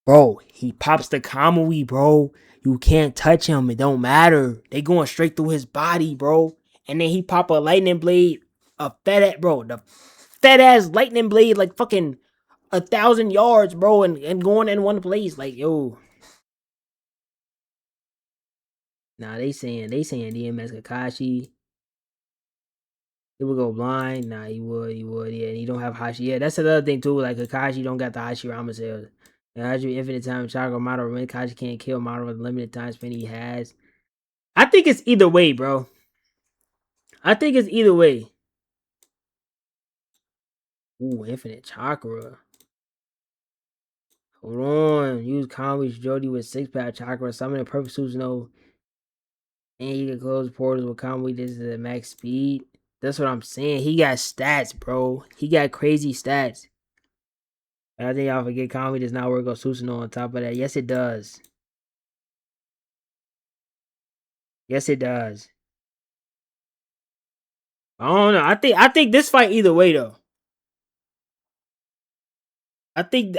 Bro, he pops the Kamui, bro. You can't touch him. It don't matter. They going straight through his body, bro. And then he pop a lightning blade. The fat ass lightning blade, like fucking 1,000 yards, bro. And going in one place. Like, yo. Nah, they saying DMS Kakashi. He would go blind. Nah, he would. Yeah, and he don't have Hashi. Yeah, that's another thing too. Like Kakashi don't got the Hashirama cells. And Hashi infinite time chakra Madara when Kakashi can't kill Madara with the limited time span he has. I think it's either way, bro. Ooh, infinite chakra. Hold on. Use Kami's Jody with 6-pack chakra. Summon a perfect Susanoo. And he can close portals with Kami. This is at max speed. That's what I'm saying. He got stats, bro. He got crazy stats. And I think y'all forget Kami does not work on Susanoo on top of that. Yes, it does. Yes, it does. I don't know. I think this fight either way though. I think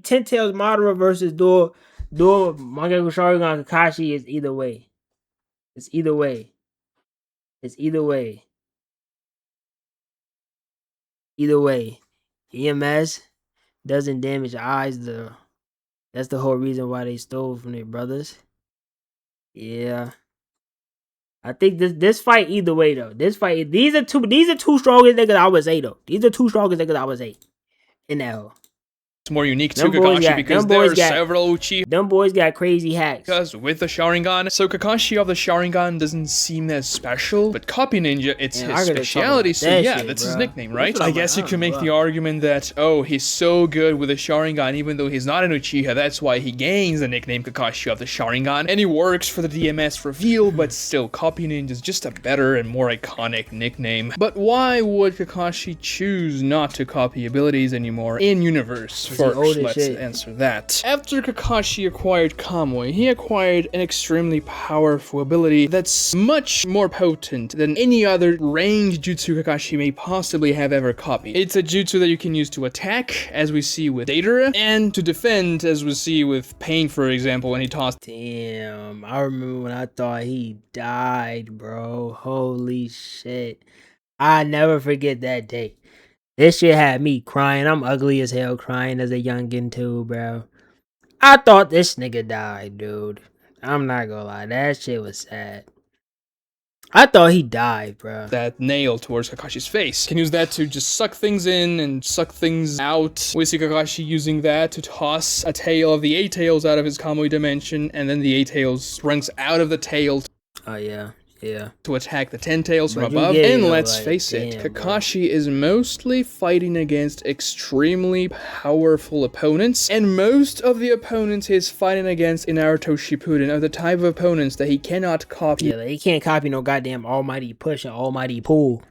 Ten Tails Madara versus Dual Mangekyou Sharingan Kakashi is either way. It's either way. Either way. EMS doesn't damage eyes. That's the whole reason why they stole from their brothers. Yeah. I think this fight either way though. These are two strongest niggas I would say though. These are two strongest niggas I would say in that hole. It's more unique to Kakashi because there are several Uchiha. Them boys got crazy hacks. Because with the Sharingan, so Kakashi of the Sharingan doesn't seem as special, but Copy Ninja, it's his speciality, so yeah, that's his nickname, right? I guess you can make the argument that, oh, he's so good with the Sharingan, even though he's not an Uchiha, that's why he gains the nickname Kakashi of the Sharingan, and he works for the DMS reveal, but still, Copy Ninja is just a better and more iconic nickname. But why would Kakashi choose not to copy abilities anymore in universe? First, let's answer that. After Kakashi acquired Kamui, he acquired an extremely powerful ability that's much more potent than any other ranged jutsu Kakashi may possibly have ever copied. It's a jutsu that you can use to attack, as we see with Deidara, and to defend, as we see with Pain, for example, when he tossed. Damn, I remember when I thought he died, bro. Holy shit. I never forget that day. This shit had me crying. I'm ugly as hell crying as a youngin' too, bro. I thought this nigga died, dude. I'm not gonna lie. That shit was sad. I thought he died, bro. That nail towards Kakashi's face. Can use that to just suck things in and suck things out. We see Kakashi using that to toss a tail of the 8 tails out of his Kamui dimension, and then the 8 tails runs out of the tail. Oh, yeah. Yeah. To attack the Ten Tails from But you above. get it, And though, let's like, face it, damn, bro. Kakashi is mostly fighting against extremely powerful opponents, and most of the opponents he's fighting against in Naruto Shippuden are the type of opponents that he cannot copy. Yeah, like, he can't copy no goddamn almighty push and almighty pull.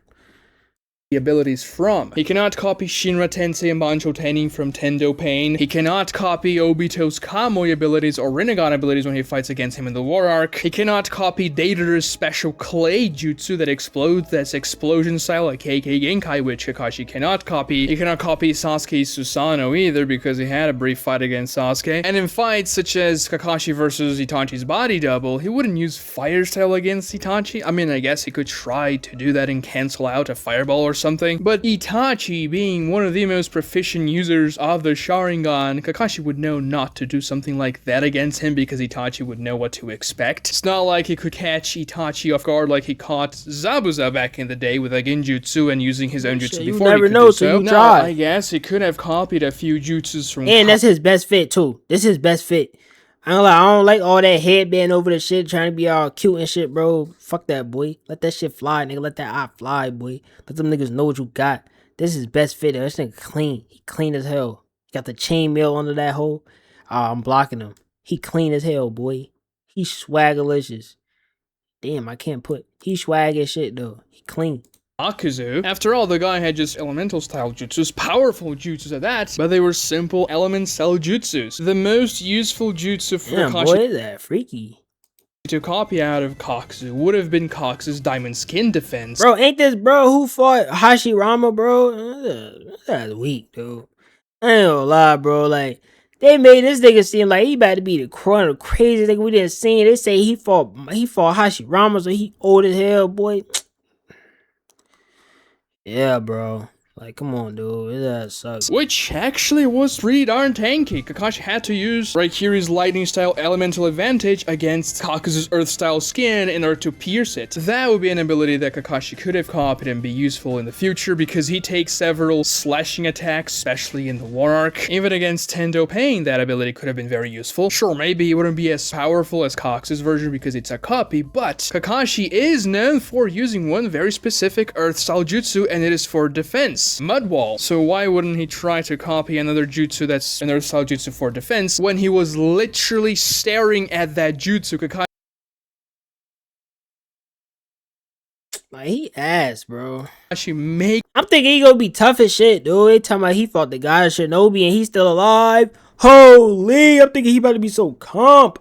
Abilities from. He cannot copy Shinra Tensei and Bancho Tenin from Tendo Pain. He cannot copy Obito's Kamui abilities or Rinnegan abilities when he fights against him in the War Arc. He cannot copy Deidara's special clay jutsu that explodes, that's explosion style like KK Genkai, which Kakashi cannot copy. He cannot copy Sasuke's Susanoo either because he had a brief fight against Sasuke. And in fights such as Kakashi versus Itachi's body double, he wouldn't use fire style against Itachi. I mean, I guess he could try to do that and cancel out a fireball or something, but Itachi, being one of the most proficient users of the Sharingan, Kakashi would know not to do something like that against him because Itachi would know what to expect. It's not like he could catch Itachi off guard like he caught Zabuza back in the day with a Genjutsu and using his own jutsu before he could do so. No, I guess he could have copied a few jutsus from. And that's his best fit too. This is his best fit. I don't like all that headband over the shit, trying to be all cute and shit, bro. Fuck that, boy. Let that shit fly, nigga. Let that eye fly, boy. Let them niggas know what you got. This is his best fit. This nigga clean. He clean as hell. He got the chainmail under that hole. I'm blocking him. He clean as hell, boy. He swagalicious. Damn, I can't put. He swag as shit, though. He clean. Kakuzu. After all, the guy had just elemental style jutsus, powerful jutsus at that, but they were simple element style jutsus. The most useful jutsu for Kakashi boy, is that freaky to copy out of Kakuzu would have been Kakuzu's diamond skin defense. Bro, ain't this bro who fought Hashirama, bro? That's weak, dude. I ain't gonna lie, bro. Like, they made this nigga seem like he about to be the craziest nigga we didn't see. They say he fought Hashirama, so he old as hell, boy. Yeah, bro. Like, come on, dude. That sucks. Which actually was pretty darn tanky. Kakashi had to use Raikiri's lightning style elemental advantage against Kakuzu's earth style skin in order to pierce it. That would be an ability that Kakashi could have copied and be useful in the future because he takes several slashing attacks, especially in the War Arc. Even against Tendo Pain, that ability could have been very useful. Sure, maybe it wouldn't be as powerful as Kakuzu's version because it's a copy, but Kakashi is known for using one very specific earth style jutsu, and it is for defense. Mud Wall. So why wouldn't he try to copy another jutsu that's another style jutsu for defense when he was literally staring at that jutsu? Like, he ass, bro. I'm thinking he gonna be tough as shit, dude. They talking about he fought the guy of Shinobi and he's still alive. Holy, I'm thinking he about to be so comp.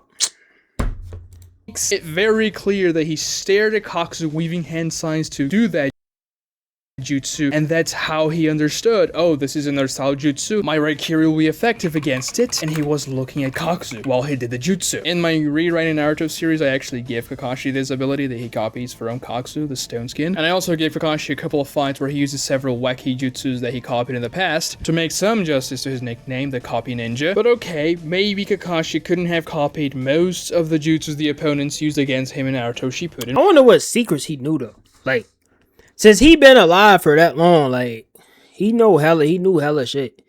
Makes it very clear that he stared at Kakuzu weaving hand signs to do that jutsu, and that's how he understood, oh, this is another style jutsu, my Raikiri will be effective against it, and he was looking at Kakuzu while he did the jutsu. In my rewriting Naruto series, I actually gave Kakashi this ability that he copies from Kakuzu, the stone skin, and I also gave Kakashi a couple of fights where he uses several wacky jutsus that he copied in the past to make some justice to his nickname, the Copy Ninja. But okay, maybe Kakashi couldn't have copied most of the jutsus the opponents used against him in Naruto Shippuden. I wonder what secrets he knew though. Like, since he been alive for that long, like, he knew hella shit.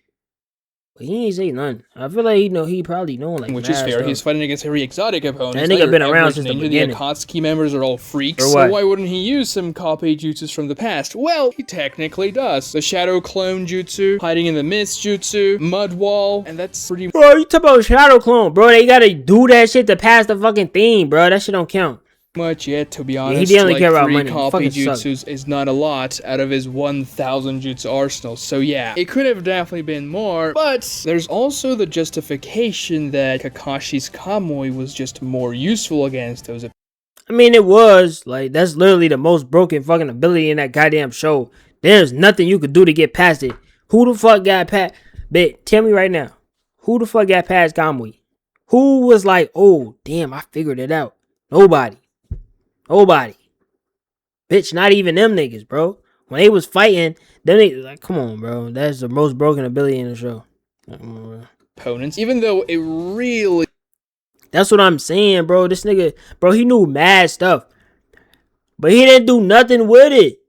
But he ain't say nothing. I feel like he probably know, like, which is fair. Stuff. He's fighting against very exotic opponents. That nigga been around since the beginning. The Akatsuki members are all freaks, so why wouldn't he use some copy jutsus from the past? Well, he technically does. The Shadow Clone Jutsu, Hiding in the Mist Jutsu, Mud Wall, and that's pretty... Bro, you talk about Shadow Clone, bro. They gotta do that shit to pass the fucking thing, bro. That shit don't count. Much yet, to be honest. He didn't care about 3 money. copy jutsus is not a lot out of his 1,000 jutsu arsenal. So yeah, it could have definitely been more, but there's also the justification that Kakashi's Kamui was just more useful against those. I mean, it was like, that's literally the most broken fucking ability in that goddamn show. There's nothing you could do to get past it. Who the fuck got past? Bet, tell me right now, who the fuck got past Kamui? Who was like, oh damn, I figured it out? Nobody. Bitch, not even them niggas, bro. When they was fighting, them niggas, like, come on, bro. That's the most broken ability in the show. Opponents, even though it really... That's what I'm saying, bro. This nigga, bro, he knew mad stuff. But he didn't do nothing with it.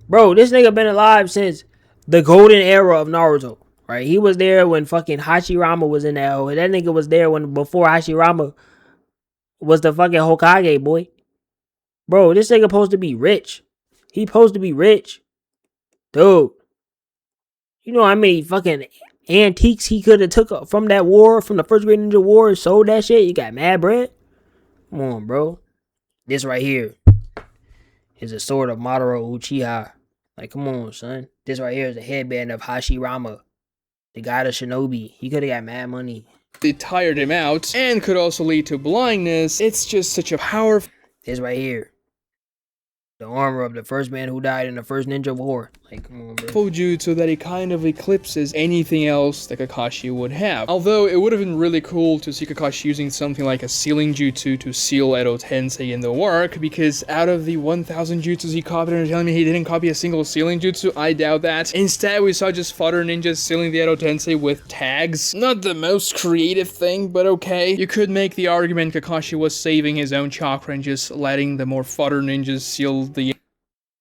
Bro, this nigga been alive since the golden era of Naruto. Right? He was there when fucking Hashirama was in that hole. That nigga was there before Hashirama was the fucking Hokage, boy. Bro, this nigga supposed to be rich. He supposed to be rich. Dude. You know how many fucking antiques he could have took from that war, from the first Great Ninja War, and sold that shit? You got mad bread? Come on, bro. This right here is a sword of Madara Uchiha. Like, come on, son. This right here is a headband of Hashirama, the god of Shinobi. He could have got mad money. It tired him out and could also lead to blindness. It's just such a powerful... This right here. The armor of the first man who died in the first ninja war. Like, come on, bro. Jutsu that it kind of eclipses anything else that Kakashi would have. Although it would have been really cool to see Kakashi using something like a sealing jutsu to seal Edo Tensei in the work, because out of the 1000 jutsus he copied, and telling me he didn't copy a single sealing jutsu, I doubt that. Instead, we saw just fodder ninjas sealing the Edo Tensei with tags. Not the most creative thing, but okay. You could make the argument Kakashi was saving his own chakra and just letting the more fodder ninjas seal the...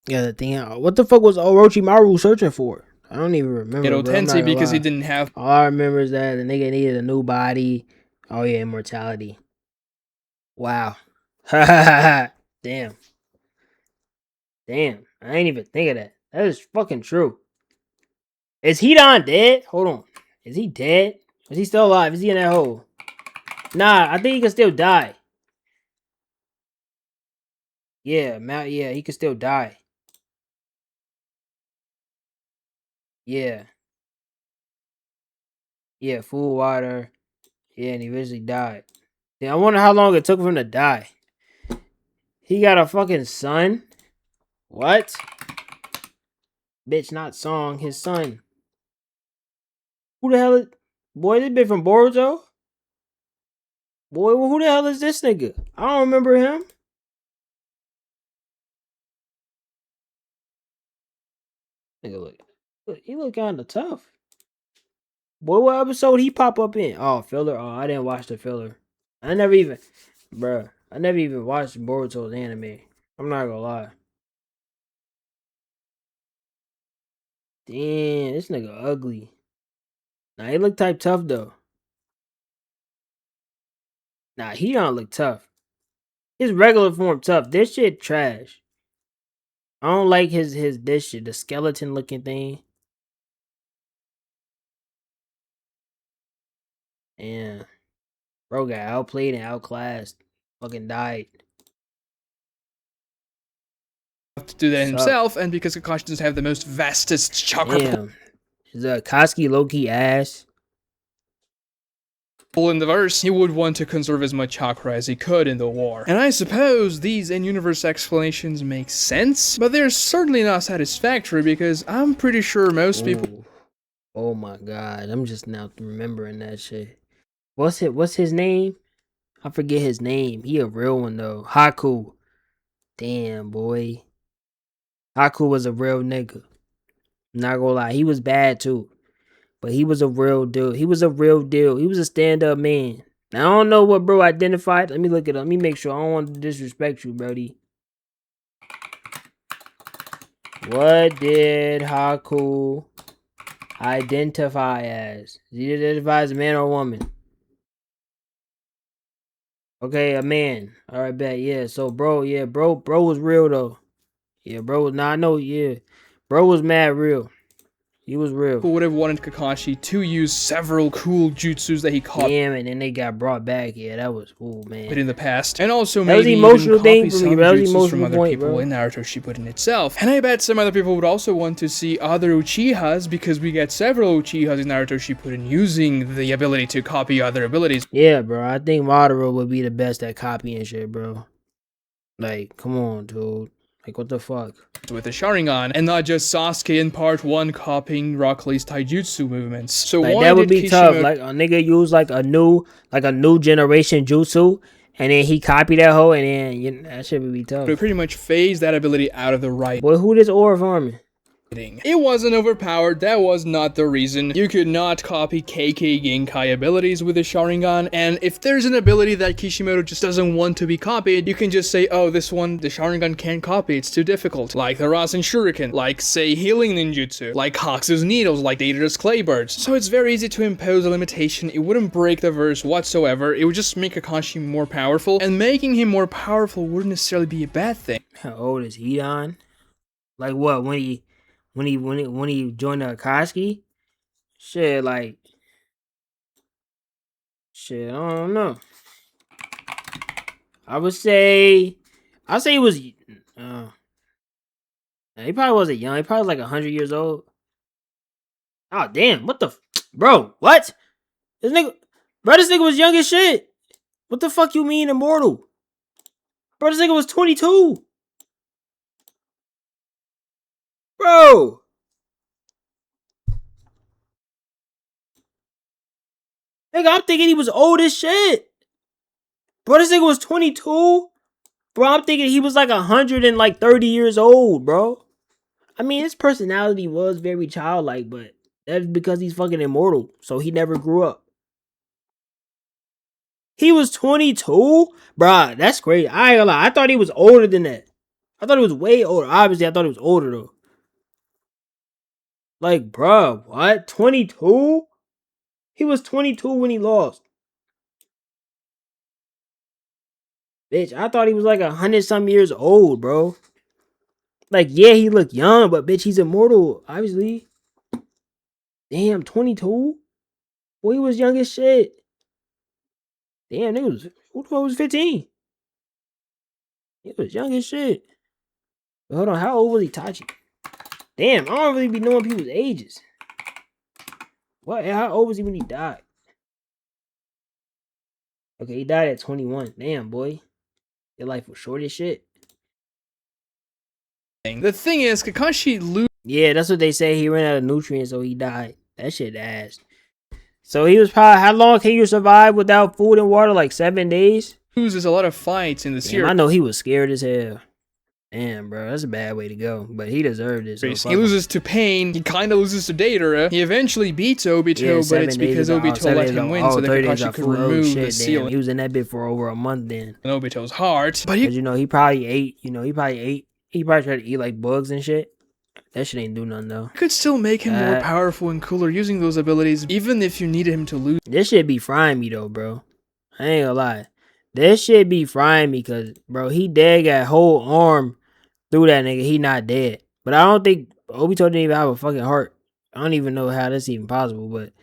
Yeah, the thing. What the fuck was Orochimaru searching for? I don't even remember. Edo Tensei because he didn't have... All I remember is that the nigga needed a new body. Oh yeah, immortality. Wow. Damn. Damn. I ain't even think of that. That is fucking true. Is Hidan dead? Hold on. Is he dead? Is he still alive? Is he in that hole? Nah, I think he can still die. Yeah, yeah, he can still die. Yeah. Yeah, full water. Yeah, and he eventually died. Yeah, I wonder how long it took for him to die. He got a fucking son? What? Bitch, not Song, his son. Who the hell is... Boy, this bitch from Boruto? Boy, who the hell is this nigga? I don't remember him. Nigga, look, he look kind of tough. Boy, what episode he pop up in? Oh, filler. Oh, I didn't watch the filler. I never even watched Boruto's anime. I'm not gonna lie. Damn, this nigga ugly. Nah, he look type tough though. Nah, he don't look tough. His regular form tough. This shit trash. I don't like his this shit, the skeleton looking thing. Yeah. Bro got outplayed and outclassed. Fucking died. To do that himself, and because Kakashi doesn't have the most vastest chakra is Koski low-key ass in the verse, he would want to conserve as much chakra as he could in the war. And I suppose these in-universe explanations make sense, but they're certainly not satisfactory because I'm pretty sure most people... Oh my god, I'm just now remembering that shit. What's his name? I forget his name. He a real one though. Haku. Damn, boy. Haku was a real nigga. Not gonna lie, he was bad too. But he was a real dude. He was a real deal. He was a stand-up man. Now, I don't know what bro identified. Let me look it up. Let me make sure. I don't want to disrespect you, Brody. What did Haku identify as? Did he identify as a man or a woman? Okay, a man. Alright, bet. Yeah, so bro was real though. Yeah, bro was, I know, yeah. Bro was mad real. He was real. Who would have wanted Kakashi to use several cool jutsus that he caught. Damn, and then they got brought back. Yeah, that was cool, man. But in the past, and also that maybe was emotional even copy thing some that was jutsus emotional from other point, people bro. in Naruto Shippuden itself. And I bet some other people would also want to see other Uchihas because we get several Uchihas in Naruto Shippuden using the ability to copy other abilities. Yeah, bro. I think Madara would be the best at copying shit, bro. Like, come on, dude. Like, what the fuck? With the Sharingan, and not just Sasuke in part 1 copying Rock Lee's taijutsu movements. So like, why that would did be tough. Like a nigga use like a new generation jutsu, and then he copied that hoe, and then that shit would be tough. Pretty much phase that ability out of the right. Boy, who this Aura farming? It wasn't overpowered, that was not the reason. You could not copy KK Genkai abilities with the Sharingan, and if there's an ability that Kishimoto just doesn't want to be copied, you can just say, oh, this one, the Sharingan can't copy, it's too difficult. Like the Rasen Shuriken, like, say, Healing Ninjutsu, like Haku's Needles, like Data's Claybirds. So it's very easy to impose a limitation. It wouldn't break the verse whatsoever, it would just make Kakashi more powerful, and making him more powerful wouldn't necessarily be a bad thing. How old is Hidan? Like what, when he joined the Akatsuki? Shit, like, shit, I don't know. I'd say he was, he probably wasn't young. He probably was like 100 years old. Oh, damn, what the, bro, what? This nigga was young as shit. What the fuck you mean immortal? Bro, this nigga was 22. Bro. Nigga, I'm thinking he was old as shit. Bro, this nigga was 22. Bro, I'm thinking he was like 130 years old, bro. I mean, his personality was very childlike, but that's because he's fucking immortal. So he never grew up. He was 22? Bruh, that's crazy. I ain't gonna lie. I thought he was older than that. I thought he was way older. Obviously, I thought he was older, though. Like, bruh, what? 22? He was 22 when he lost. Bitch, I thought he was like 100-some years old, bro. Like, yeah, he looked young, but bitch, he's immortal, obviously. Damn, 22? Boy, he was young as shit. Damn, nigga was 15. He was young as shit. But hold on, how old was Itachi? Damn, I don't really be knowing people's ages. What? How old was he when he died? Okay, he died at 21. Damn, boy. Your life was short as shit. The thing is, Kakashi loses. Yeah, that's what they say. He ran out of nutrients, so he died. That shit ass. So he was probably, how long can you survive without food and water? Like 7 days? Loses a lot of fights in the series. I know he was scared as hell. Damn, bro, that's a bad way to go. But he deserved it. So he loses to Pain. He kind of loses to Datara. He eventually beats Obito, but it's because Obito let him win so that Kakashi could remove the seal. He was in that bit for over a month then. In Obito's heart. But he probably ate, he probably tried to eat like bugs and shit. That shit ain't do nothing though. You could still make him more powerful and cooler using those abilities, even if you needed him to lose. This shit be frying me though, bro. I ain't gonna lie. This shit be frying me because, bro, he dead got whole arm through that nigga. He not dead. But I don't think Obito didn't even have a fucking heart. I don't even know how that's even possible, but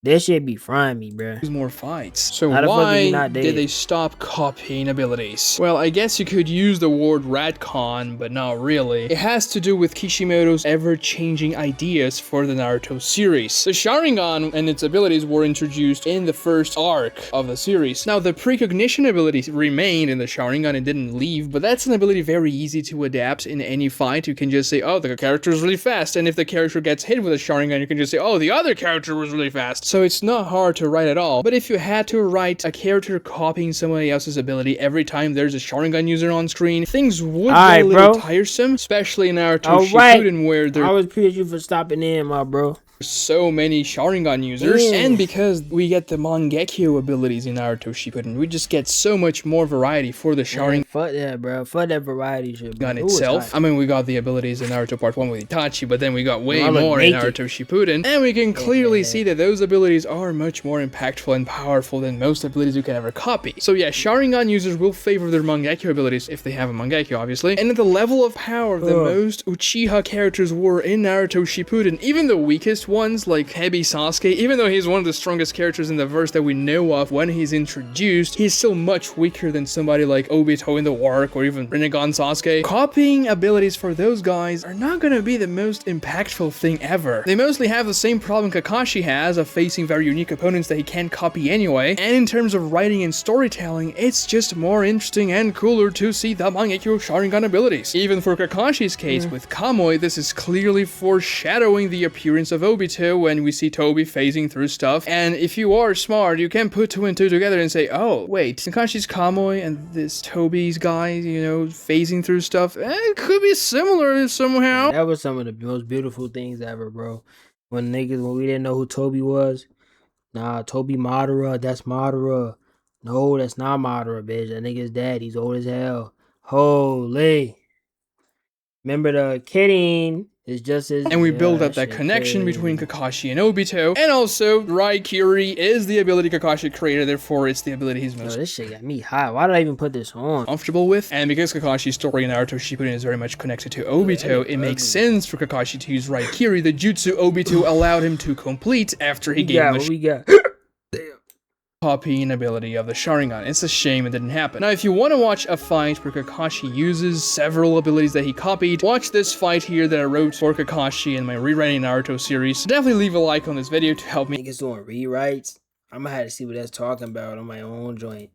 that shit be frying me, bruh. More fights. So why did they stop copying abilities? Well, I guess you could use the word retcon, but not really. It has to do with Kishimoto's ever-changing ideas for the Naruto series. The Sharingan and its abilities were introduced in the first arc of the series. Now, the precognition ability remained in the Sharingan and didn't leave, but that's an ability very easy to adapt in any fight. You can just say, oh, the character is really fast, and if the character gets hit with a Sharingan, you can just say, oh, the other character was really fast. So it's not hard to write at all. But if you had to write a character copying somebody else's ability every time there's a Sharingan user on screen, things would get a little tiresome, especially in Naruto Shippuden where there— I would appreciate you for stopping in, my bro. So many Sharingan users, and because we get the Mangekyo abilities in Naruto Shippuden, we just get so much more variety for the Sharingan. Fuck that, bro. Fuck that variety shit, bro. Itself. I mean, we got the abilities in Naruto Part 1 with Itachi, but then we got way more in Naruto Shippuden, and we can clearly see that those abilities are much more impactful and powerful than most abilities you can ever copy. So yeah, Sharingan users will favor their Mangekyo abilities, if they have a Mangekyo, obviously, and at the level of power the most Uchiha characters were in Naruto Shippuden, even the weakest ones like Hebi Sasuke, even though he's one of the strongest characters in the verse that we know of when he's introduced, he's still much weaker than somebody like Obito in the arc or even Rinnegan Sasuke. Copying abilities for those guys are not gonna be the most impactful thing ever. They mostly have the same problem Kakashi has of facing very unique opponents that he can't copy anyway, and in terms of writing and storytelling, it's just more interesting and cooler to see the Mangekyo Sharingan abilities. Even for Kakashi's case with Kamui, this is clearly foreshadowing the appearance of Obito. Obito when we see Toby phasing through stuff. And if you are smart, you can put 2 and 2 together and say, oh, wait, Kakashi's Kamui and this Toby's guy, you know, phasing through stuff, it could be similar somehow. That was some of the most beautiful things ever, bro. When we didn't know who Toby was. Nah, Toby Madara, that's Madara. No, that's not Madara, bitch. That nigga's dead. He's old as hell. Holy. Remember the kidding. It's just as... And we build up that connection between Kakashi and Obito. And also, Raikiri is the ability Kakashi created, therefore it's the ability he's most... Yo, this shit got me high. Why did I even put this on? ...comfortable with. And because Kakashi's story in Naruto Shippuden is very much connected to Obito, it makes sense for Kakashi to use Raikiri, the jutsu Obito allowed him to complete after he gave him the copying ability of the Sharingan. It's a shame it didn't happen. Now, if you want to watch a fight where Kakashi uses several abilities that he copied, watch this fight here that I wrote for Kakashi in my rewriting Naruto series. Definitely leave a like on this video to help me. Niggas doing rewrites. I'm gonna have to see what that's talking about on my own joint.